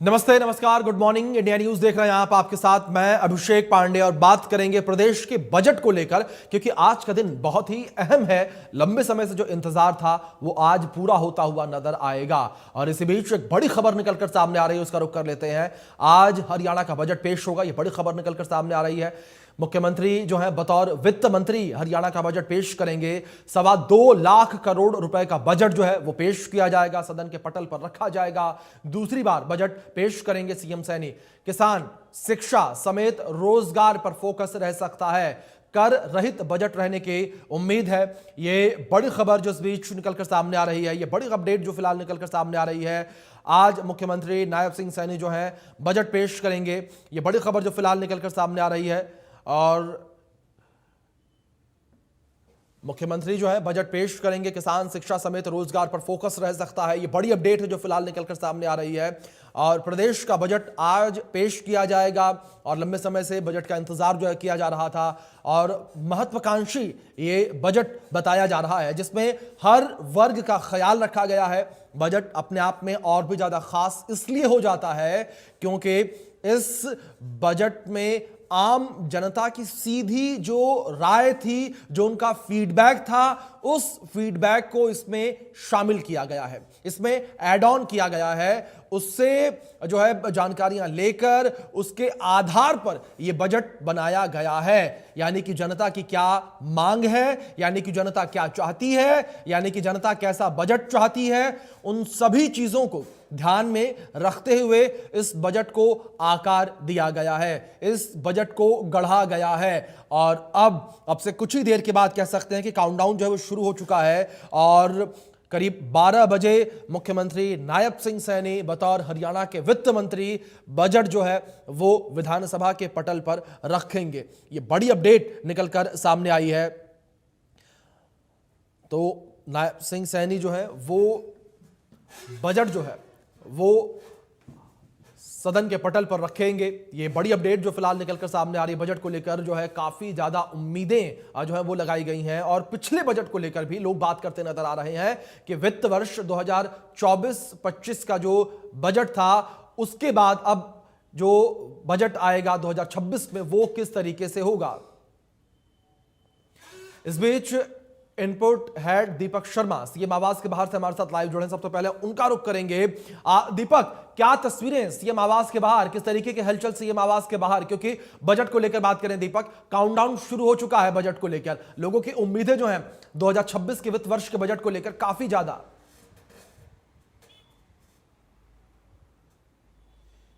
नमस्ते, नमस्कार, good morning. India news देख रहे हैं आप, आपके साथ मैं अभिषेक पांडे और बात करेंगे प्रदेश के बजट को लेकर, क्योंकि आज का दिन बहुत ही अहम है। लंबे समय से जो इंतजार था वो आज पूरा होता हुआ नजर आएगा। और इसी बीच एक बड़ी खबर निकलकर सामने आ रही है, उसका रुख कर लेते हैं। आज हरियाणा का बजट पेश होगा, यह बड़ी खबर निकलकर सामने आ रही है। मुख्यमंत्री जो है बतौर वित्त मंत्री हरियाणा का बजट पेश करेंगे। 2.25 लाख करोड़ रुपए का बजट जो है वो पेश किया जाएगा, सदन के पटल पर रखा जाएगा। दूसरी बार बजट पेश करेंगे सीएम सैनी। किसान, शिक्षा समेत रोजगार पर फोकस रह सकता है। कर रहित बजट रहने की उम्मीद है। ये बड़ी खबर जो इस बीच निकलकर सामने आ रही है, ये बड़ी अपडेट जो फिलहाल निकलकर सामने आ रही है। आज मुख्यमंत्री नायब सिंह सैनी जो है बजट पेश करेंगे, ये बड़ी खबर जो फिलहाल निकलकर सामने आ रही है। और मुख्यमंत्री जो है बजट पेश करेंगे। किसान, शिक्षा समेत रोजगार पर फोकस रह सकता है, ये बड़ी अपडेट है जो फिलहाल निकलकर सामने आ रही है। और प्रदेश का बजट आज पेश किया जाएगा और लंबे समय से बजट का इंतजार जो है किया जा रहा था और महत्वाकांक्षी ये बजट बताया जा रहा है, जिसमें हर वर्ग का ख्याल रखा गया है। बजट अपने आप में और भी ज्यादा खास इसलिए हो जाता है क्योंकि इस बजट में आम जनता की सीधी जो राय थी, जो उनका फीडबैक था, उस फीडबैक को इसमें शामिल किया गया है, इसमें ऐड ऑन किया गया है। उससे जो है जानकारियां लेकर उसके आधार पर यह बजट बनाया गया है। यानी कि जनता की क्या मांग है, यानी कि जनता क्या चाहती है, यानी कि जनता कैसा बजट चाहती है, उन सभी चीजों को ध्यान में रखते हुए इस बजट को आकार दिया गया है, इस बजट को गढ़ा गया है। और अब से कुछ ही देर के बाद कह सकते हैं कि काउंटडाउन जो है वो शुरू हो चुका है और करीब 12 बजे मुख्यमंत्री नायब सिंह सैनी बतौर हरियाणा के वित्त मंत्री बजट जो है वो विधानसभा के पटल पर रखेंगे। ये बड़ी अपडेट निकलकर सामने आई है। तो नायब सिंह सैनी जो है वो बजट जो है वो सदन के पटल पर रखेंगे। ये बड़ी अपडेट जो फिलहाल निकलकर सामने आ रही है बजट को लेकर, जो है काफी ज्यादा उम्मीदें जो है वो लगाई गई हैं। और पिछले बजट को लेकर भी लोग बात करते नजर आ रहे हैं कि वित्त वर्ष 2024-25 का जो बजट था, उसके बाद अब जो बजट आएगा 2026 में वो किस तरीके से होगा। इस बीच input head Deepak Sharma CM आवास के बाहर से हमारे साथ लाइव जुड़े हैं। सबसे पहले उनका रुख करेंगे। दीपक, क्या तस्वीरें सीएम आवास के बाहर, किस तरीके के हलचल सीएम आवास के बाहर, क्योंकि बजट को लेकर बात करें दीपक, काउंटडाउन शुरू हो चुका है बजट को लेकर, लोगों की उम्मीदें जो हैं 2026 के वित्त वर्ष के बजट को लेकर काफी ज्यादा।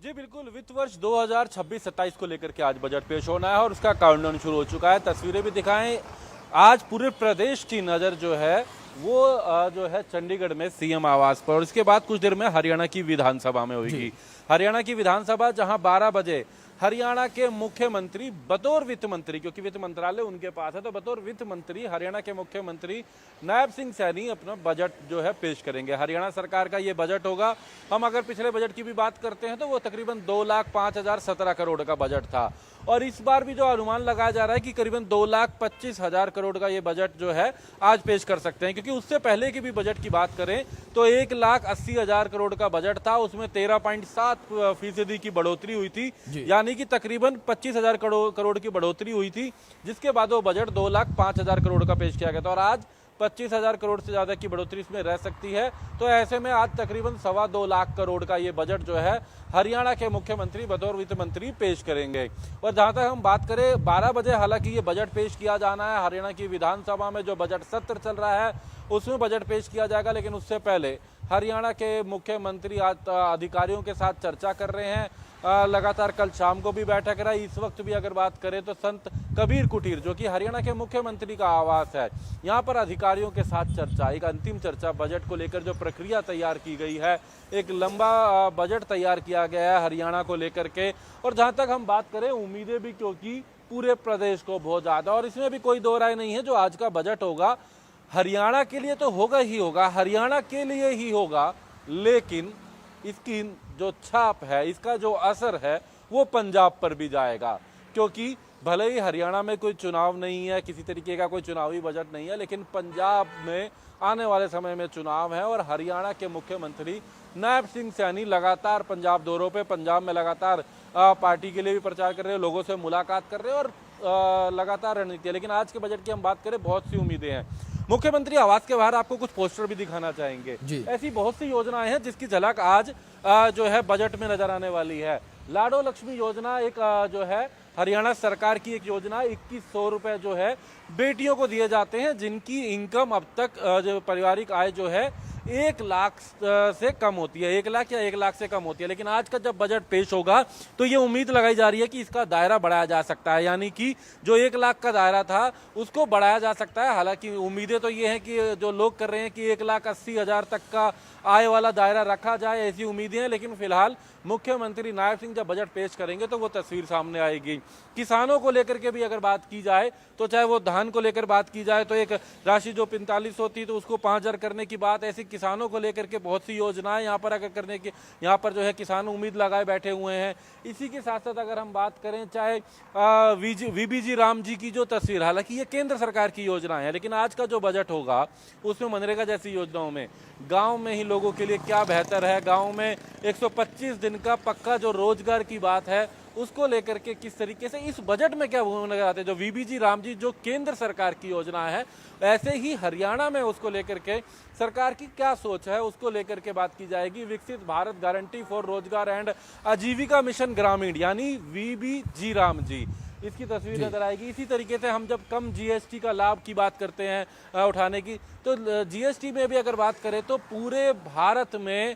जी बिल्कुल, वित्त वर्ष 2026-27 को लेकर के आज बजट पेश होना है और उसका काउंटडाउन शुरू हो चुका है। तस्वीरें भी दिखाएं। आज पूरे प्रदेश की नज़र जो है वो जो है चंडीगढ़ में सीएम आवास पर, और इसके बाद कुछ देर में हरियाणा की विधानसभा में होगी। हरियाणा की विधानसभा जहां 12 बजे हरियाणा के मुख्यमंत्री बतौर वित्त मंत्री, क्योंकि वित्त मंत्रालय उनके पास है, तो बतौर वित्त मंत्री हरियाणा के मुख्यमंत्री नायब सिंह सैनी अपना बजट जो है पेश करेंगे। हरियाणा सरकार का ये बजट होगा। हम अगर पिछले बजट की भी बात करते हैं तो वो तकरीबन 2,05,017 करोड़ का बजट था, और इस बार भी जो अनुमान लगाया जा रहा है कि करीबन 2,25,000 करोड़ का ये बजट जो है आज पेश कर सकते हैं। क्योंकि उससे पहले की भी बजट की बात करें तो 1,80,000 करोड़ का बजट था, उसमें 13.7% की बढ़ोतरी हुई थी, यानी कि तकरीबन 25,000 करोड़ की बढ़ोतरी हुई थी, जिसके बाद वो बजट 2,05,000 करोड़ का पेश किया गया था। और आज 25,000 करोड़ से ज्यादा की बढ़ोतरी इसमें रह सकती है। तो ऐसे में आज तकरीबन 2.25 लाख करोड़ का ये बजट जो है हरियाणा के मुख्यमंत्री बतौर वित्त मंत्री पेश करेंगे। और जहां तक हम बात करें 12 बजे हालांकि ये बजट पेश किया जाना है। हरियाणा की विधानसभा में जो बजट सत्र चल रहा है उसमें बजट पेश किया जाएगा, लेकिन उससे पहले हरियाणा के मुख्यमंत्री आज अधिकारियों के साथ चर्चा कर रहे हैं। लगातार कल शाम को भी बैठक रही। इस वक्त भी अगर बात करें तो संत कबीर कुटीर, जो कि हरियाणा के मुख्यमंत्री का आवास है, यहाँ पर अधिकारियों के साथ चर्चा, एक अंतिम चर्चा बजट को लेकर जो प्रक्रिया तैयार की गई है, एक लंबा बजट तैयार किया गया है हरियाणा को लेकर के। और जहाँ तक हम बात करें उम्मीदें भी, क्योंकि पूरे प्रदेश को बहुत ज़्यादा, और इसमें भी कोई दो राय नहीं है, जो आज का बजट होगा हरियाणा के लिए तो होगा ही होगा, हरियाणा के लिए ही होगा, लेकिन इसकी जो छाप है, इसका जो असर है वो पंजाब पर भी जाएगा। क्योंकि भले ही हरियाणा में कोई चुनाव नहीं है, किसी तरीके का कोई चुनावी बजट नहीं है, लेकिन पंजाब में आने वाले समय में चुनाव है और हरियाणा के मुख्यमंत्री नायब सिंह सैनी लगातार पंजाब दौरों पे, पंजाब में लगातार पार्टी के लिए भी प्रचार कर रहे हैं, लोगों से मुलाकात कर रहे हैं और लगातार रणनीति है। लेकिन आज के बजट की हम बात करें, बहुत सी उम्मीदें हैं। मुख्यमंत्री आवास के बाहर आपको कुछ पोस्टर भी दिखाना चाहेंगे। ऐसी बहुत सी योजनाएं हैं जिसकी झलक आज जो है बजट में नजर आने वाली है। लाडो लक्ष्मी योजना एक जो है हरियाणा सरकार की एक योजना, 2100 रुपए जो है बेटियों को दिए जाते हैं जिनकी इनकम अब तक जो पारिवारिक आय जो है 1 लाख से कम होती है, 1 लाख या 1 लाख से कम होती है। लेकिन आज का जब बजट पेश होगा तो ये उम्मीद लगाई जा रही है कि इसका दायरा बढ़ाया जा सकता है, यानी कि जो 1 लाख का दायरा था उसको बढ़ाया जा सकता है। हालांकि उम्मीदें तो ये हैं कि जो लोग कर रहे हैं कि 1,80,000 तक का आय वाला दायरा रखा जाए, ऐसी उम्मीदें हैं। लेकिन फिलहाल मुख्यमंत्री नायब सिंह जब बजट पेश करेंगे तो वो तस्वीर सामने आएगी। किसानों को लेकर के भी अगर बात की जाए तो चाहे वो धान को लेकर बात की जाए तो एक राशि जो 4500 थी तो उसको 5000 करने की बात, ऐसी किसानों को लेकर के बहुत सी योजनाएं यहाँ पर अगर करने की, यहाँ पर जो है किसान उम्मीद लगाए बैठे हुए हैं। इसी के साथ साथ अगर हम बात करें चाहे वीबीजी राम जी की जो तस्वीर, हालांकि ये केंद्र सरकार की योजना है, लेकिन आज का जो बजट होगा उसमें मनरेगा जैसी योजनाओं में गाँव में ही लोगों के लिए क्या बेहतर है, गाँव में 125 दिन का पक्का जो रोजगार की बात है उसको लेकर के किस तरीके से इस बजट में क्या नजर आते हैं। जो वीबीजी राम जी जो केंद्र सरकार की योजना है, ऐसे ही हरियाणा में उसको लेकर के सरकार की क्या सोच है उसको लेकर के बात की जाएगी। विकसित भारत गारंटी फॉर रोजगार एंड आजीविका मिशन ग्रामीण, यानी वीबीजी राम जी, इसकी तस्वीर नजर आएगी। इसी तरीके से हम जब कम जीएसटी का लाभ की बात करते हैं उठाने की, तो जीएसटी में भी अगर बात करें तो पूरे भारत में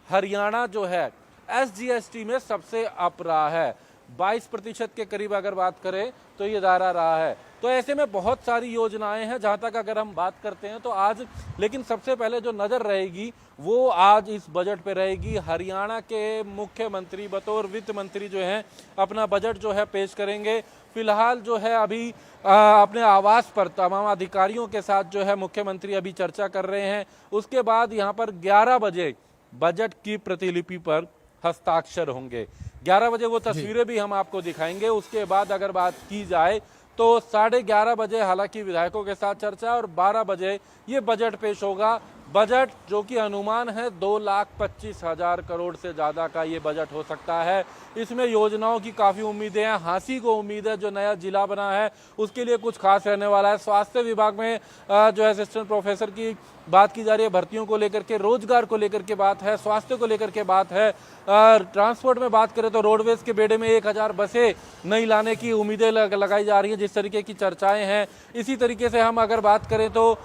हरियाणा जो है एसजीएसटी में सबसे अप रहा है। 22% के करीब अगर बात करें तो ये दायरा रहा है। तो ऐसे में बहुत सारी योजनाएं हैं जहां तक अगर हम बात करते हैं तो आज, लेकिन सबसे पहले जो नजर रहेगी वो आज इस बजट पे रहेगी। हरियाणा के मुख्यमंत्री बतौर वित्त मंत्री जो हैं अपना बजट जो है पेश करेंगे। फिलहाल जो है अभी अपने आवास पर तमाम अधिकारियों के साथ जो है मुख्यमंत्री अभी चर्चा कर रहे हैं। उसके बाद यहाँ पर 11 बजे बजट की प्रतिलिपि पर हस्ताक्षर होंगे। 11 बजे वो तस्वीरें भी हम आपको दिखाएंगे। उसके बाद अगर बात की जाए तो 11:30 बजे हालांकि विधायकों के साथ चर्चा और 12 बजे ये बजट पेश होगा। बजट जो कि अनुमान है 2,25,000 करोड़ से ज़्यादा का ये बजट हो सकता है। इसमें योजनाओं की काफ़ी उम्मीदें हैं। हांसी को उम्मीद है जो नया जिला बना है उसके लिए कुछ खास रहने वाला है। स्वास्थ्य विभाग में जो है असिस्टेंट प्रोफेसर की बात की जा रही है, भर्तियों को लेकर के, रोजगार को लेकर के बात है, स्वास्थ्य को लेकर के बात है। ट्रांसपोर्ट में बात करें तो रोडवेज के बेड़े में 1000 बसें नई लाने की उम्मीदें लगाई जा रही हैं, जिस तरीके की चर्चाएं हैं। इसी तरीके से हम अगर बात करें तो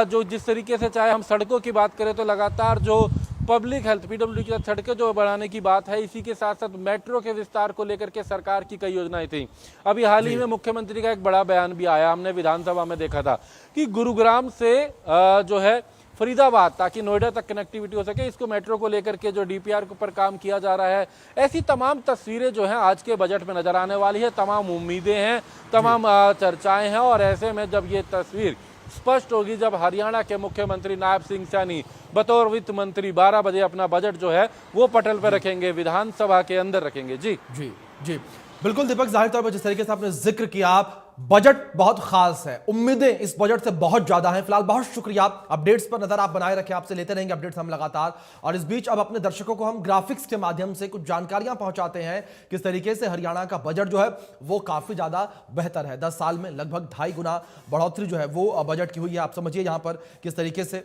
जो जिस तरीके से चाहे हम सड़कों की बात करें तो लगातार जो पब्लिक हेल्थ पीडब्ल्यू की सड़कें जो बढ़ाने की बात है, इसी के साथ साथ मेट्रो के विस्तार को लेकर के सरकार की कई योजनाएं थी। अभी हाल ही में मुख्यमंत्री का एक बड़ा बयान भी आया, हमने विधानसभा में देखा था कि गुरुग्राम से जो है फरीदाबाद ताकि नोएडा तक कनेक्टिविटी हो सके, इसको मेट्रो को लेकर के जो डीपीआर के ऊपर काम किया जा रहा है। ऐसी तमाम तस्वीरें जो हैं आज के बजट में नजर आने वाली है। तमाम उम्मीदें हैं, तमाम चर्चाएं हैं और ऐसे में जब ये तस्वीर स्पष्ट होगी, जब हरियाणा के मुख्यमंत्री नायब सिंह सैनी बतौर वित्त मंत्री 12 बजे अपना बजट जो है वो पटल पर रखेंगे, विधानसभा के अंदर रखेंगे। जी जी जी बिल्कुल दीपक, जाहिर तौर पर जिस तरीके से आपने जिक्र किया, बजट बहुत खास है, उम्मीदें इस बजट से बहुत ज्यादा हैं। फिलहाल बहुत शुक्रिया, अपडेट्स पर नजर आप बनाए रखें, आपसे लेते रहेंगे अपडेट्स हम लगातार। और इस बीच अब अपने दर्शकों को हम ग्राफिक्स के माध्यम से कुछ जानकारियां पहुंचाते हैं किस तरीके से हरियाणा का बजट जो है वो काफी ज्यादा बेहतर है। 10 साल में लगभग 2.5 गुना बढ़ोतरी जो है वो बजट की हुई है। आप समझिए यहां पर किस तरीके से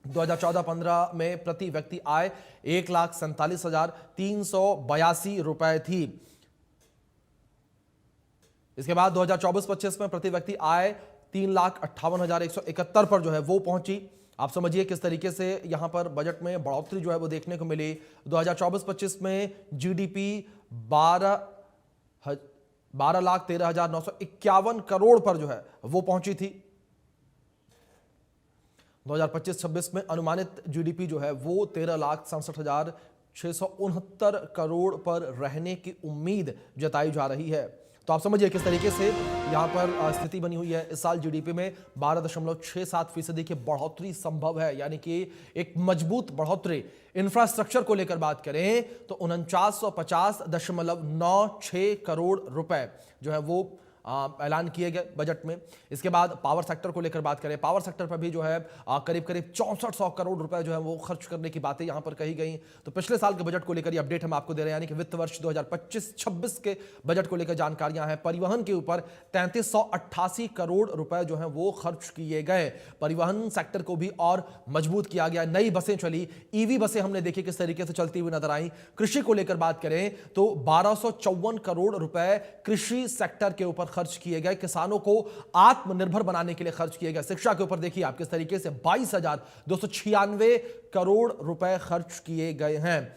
2014-15 में प्रति व्यक्ति आय 1,47,382 रुपए थी। इसके बाद 2024-25 में प्रति व्यक्ति आय 3,58,171 पर जो है वो पहुंची। आप समझिए किस तरीके से यहां पर बजट में बढ़ोतरी जो है वो देखने को मिली। 2024-25 में जीडीपी 12,13,951 करोड़ पर जो है वो पहुंची थी। 2025-26 में अनुमानित जीडीपी जो है वो 13,67,669 करोड़ पर रहने की उम्मीद जताई जा रही है। तो आप समझिए किस तरीके से यहाँ पर स्थिति बनी हुई है। इस साल जीडीपी में 12.67% की बढ़ोतरी संभव है, यानी कि एक मजबूत बढ़ोतरी। इंफ्रास्ट्रक्चर को लेकर बात करें तो 4950.96 करोड़ रुपए जो है वो ऐलान किए गए बजट में। इसके बाद पावर सेक्टर को लेकर बात करें, पावर सेक्टर पर भी जो है करीब 6400 करोड़ रुपए जो है वो खर्च करने की बातें यहां पर कही गई। तो पिछले साल के बजट को लेकर ये अपडेट हम आपको दे रहे हैं, यानी कि वित्त वर्ष 2025-26 के बजट को लेकर जानकारियां हैं। परिवहन के ऊपर 3388 करोड़ रुपए जो है वो खर्च किए गए। परिवहन सेक्टर को भी और मजबूत किया गया। नई बसें चली, ईवी बसें हमने देखी किस तरीके से चलती हुई नजर आई। कृषि को लेकर बात करें तो 1254 करोड़ रुपए कृषि सेक्टर के ऊपर खर्च किए गए, किसानों को आत्मनिर्भर बनाने के लिए खर्च किए गए। शिक्षा के ऊपर देखिए आप किस तरीके से 22,296 करोड़ रुपए खर्च किए गए हैं।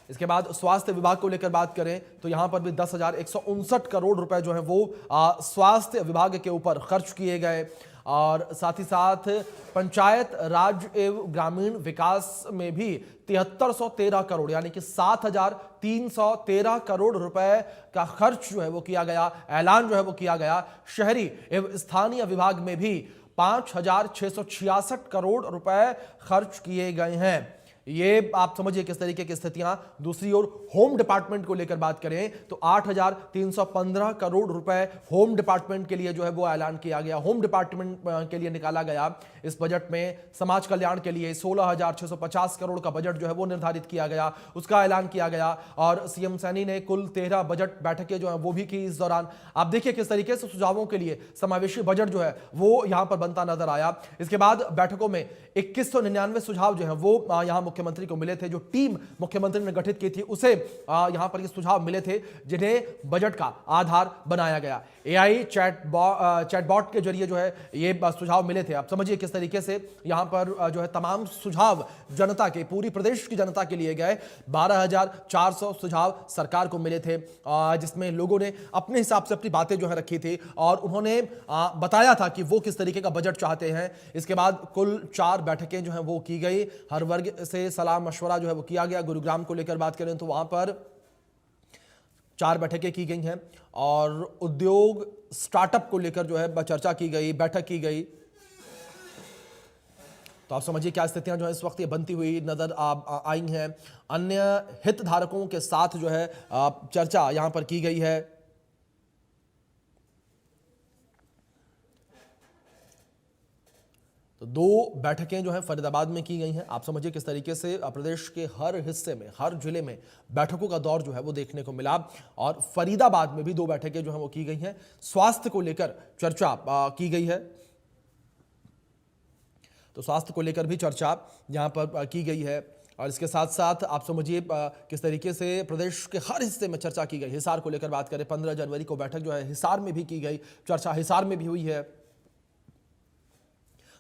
इसके बाद स्वास्थ्य विभाग को लेकर बात करें तो यहां पर भी 10,159 करोड़ रुपए जो है वो स्वास्थ्य विभाग के ऊपर खर्च किए गए। और साथ ही साथ पंचायत राज एवं ग्रामीण विकास में भी 7313 करोड़ यानी कि 7313 करोड़ रुपए का खर्च जो है वो किया गया, ऐलान जो है वो किया गया। शहरी एवं स्थानीय विभाग में भी 5666 करोड़ रुपए खर्च किए गए हैं। ये आप समझिए किस तरीके की स्थितियां। दूसरी ओर होम डिपार्टमेंट को लेकर बात करें तो 8315 करोड़ रुपए होम डिपार्टमेंट के लिए जो है वो ऐलान किया गया। होम डिपार्टमेंट के लिए निकाला गया इस बजट में। समाज कल्याण के लिए 16,650 करोड़ का बजट जो है वो निर्धारित किया गया, उसका ऐलान किया गया। और सीएम सैनी ने कुल 13 बजट बैठकें जो है वो भी की इस दौरान। आप देखिए किस तरीके से सुझावों के लिए समावेशी बजट जो है वो यहां पर बनता नजर आया। इसके बाद बैठकों में 2199 सुझाव जो है वो यहां मुख्यमंत्री को मिले थे। जो टीम मुख्यमंत्री ने गठित की थी उसे यहां पर ये सुझाव मिले थे जिन्हें बजट का आधार बनाया गया। एआई चैटबॉट के जरिए जो है ये सुझाव मिले थे। आप समझिए किस तरीके से यहां पर जो है तमाम सुझाव जनता के, पूरी प्रदेश की जनता के लिए गए। 12,400 सुझाव सरकार को मिले थे, जिसमें लोगों ने अपने हिसाब से अपनी बातें जो है रखी थी और उन्होंने बताया था कि वो किस तरीके का बजट चाहते हैं। इसके बाद कुल 4 बैठकें जो है वो की गई। हर वर्ग से सलाह मशवरा जो है वो किया गया। गुरुग्राम को लेकर बात करें तो वहां पर 4 बैठकें की गई हैं और उद्योग स्टार्टअप को लेकर जो है चर्चा की गई, बैठक की गई। तो आप समझिए क्या स्थितियां जो है इस वक्त ये बनती हुई नजर आई हैं। अन्य हितधारकों के साथ जो है चर्चा यहां पर की गई है। तो 2 बैठकें जो है फरीदाबाद में की गई हैं। आप समझिए किस तरीके से प्रदेश के हर हिस्से में, हर जिले में बैठकों का दौर जो है वो देखने को मिला। और फरीदाबाद में भी 2 बैठकें जो है वो की गई हैं। स्वास्थ्य को लेकर चर्चा की गई है, तो स्वास्थ्य को लेकर भी चर्चा यहां पर की गई है। और इसके साथ साथ आप समझिए किस तरीके से प्रदेश के हर हिस्से में चर्चा की गई। हिसार को लेकर बात करें, 15 जनवरी को बैठक जो है हिसार में भी की गई, चर्चा हिसार में भी हुई है।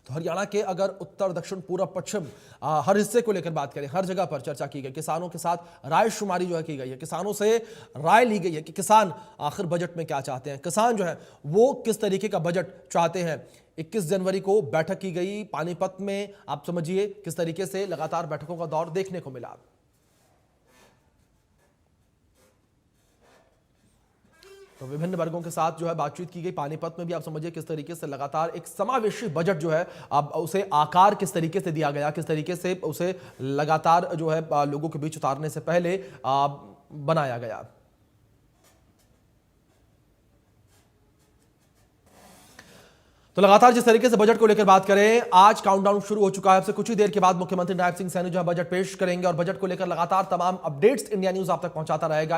तो हरियाणा के अगर उत्तर, दक्षिण, पूर्व, पश्चिम हर हिस्से को लेकर बात करें, हर जगह पर चर्चा की गई। किसानों के साथ राय शुमारी जो है की गई है, किसानों से राय ली गई है कि किसान आखिर बजट में क्या चाहते हैं, किसान जो है वो किस तरीके का बजट चाहते हैं। 21 जनवरी को बैठक की गई पानीपत में। आप समझिए किस तरीके से लगातार बैठकों का दौर देखने को मिला। तो विभिन्न वर्गों के साथ जो है बातचीत की गई। पानीपत में भी आप समझिए किस तरीके से लगातार एक समावेशी बजट जो है अब उसे आकार किस तरीके से दिया गया, किस तरीके से उसे लगातार जो है लोगों के बीच उतारने से पहले बनाया गया। तो लगातार जिस तरीके से बजट को लेकर बात करें, आज काउंटडाउन शुरू हो चुका है। अब से कुछ ही देर के बाद मुख्यमंत्री नायब सिंह सैनी जो है बजट पेश करेंगे और बजट को लेकर लगातार तमाम अपडेट्स इंडिया न्यूज आप तक पहुंचाता रहेगा।